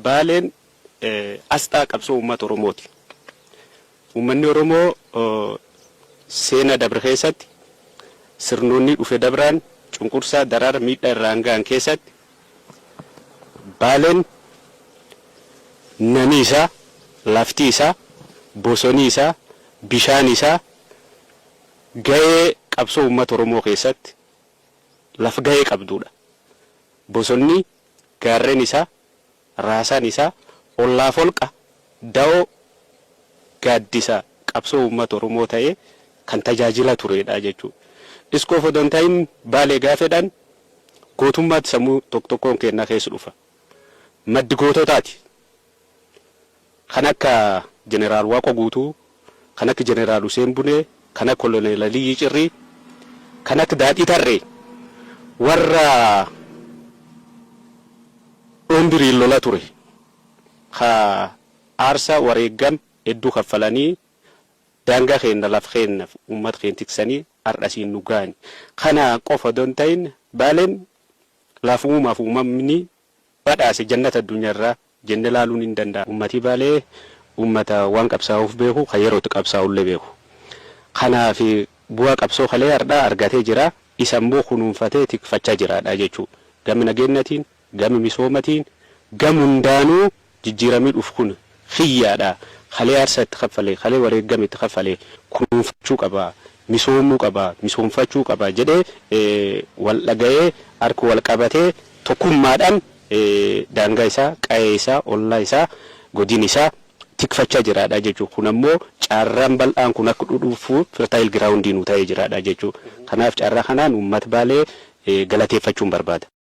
Baaleen asxaa qabsoo uummata Oromooti. Uummanni Oromoo seenaa dabre keessatti sirnoonni dhufe dabraan cunqursaa daraara miidhaa irraan ga'an keessatti Baaleen namni isaa, lafti isaa, bosonni isaa, bishaan isaa ga'ee qabsoo uummata Oromoo keessatti lafa ga'ee qabduudha. Bosonni gaarreen isaa, raasaan isaa, ollaa folqa, da'oo gaaddisa qabsoo uummata Oromoo ta'ee kan tajaajila turedha jechuudha. Iskoo fodontaa'in Baalee gaafedhaan gootummaatti sammuu tokkoon kennaa keessa dhufa. Maddi goototaati. Kan akka Jeneraal Waaqoo Guutuu, kan akka Jeneraal Hussein Bunee, kan akka Koloneel Aliyyi Cirrii, kan akka Daadhii Tarree warra dhombirii lola ture. Ka aarsaa wareegam hedduu kaffalanii daangaa keenya lafa keenya uummata keenya tiksanii har'asiin nu ga'ani. Kana qofa don ta'in Baaleen lafuumaaf uumamni badhaase jannata addunyaarraa jenne laaluun hin danda'a. Uummati Baalee uummata waan qabsaa'uuf beeku, kan yerootti qabsaa'ullee beeku. Kanaaf bu'aa qabsoo kalee har'aa argatee jira. Isa immoo kunuunfatee tikfachaa jiraadha jechuudha. Gama nageenyatiin, gama misoomatiin, gama hundaanuu jijjiiramii dhufu kun xiyyaadha. Kalee aarsaa itti kaffalee, kalee wareegame itti kaffalee kunuunfachuu qaba, misoomuu qaba, misoomfachuu qaba jedhee wal dhaga'ee harka wal qabatee tokkummaadhaan daangaa isaa, qa'ee isaa, ollaa isaa, godina isaa tikfachaa jiraadha jechuudha. Kun ammoo carraan bal'aan kun akka dhufuuf fertile ground nu ta'ee jiraadha jechuudha. Kanaaf carraa kanaan uummata Baalee galateeffachuun barbaada.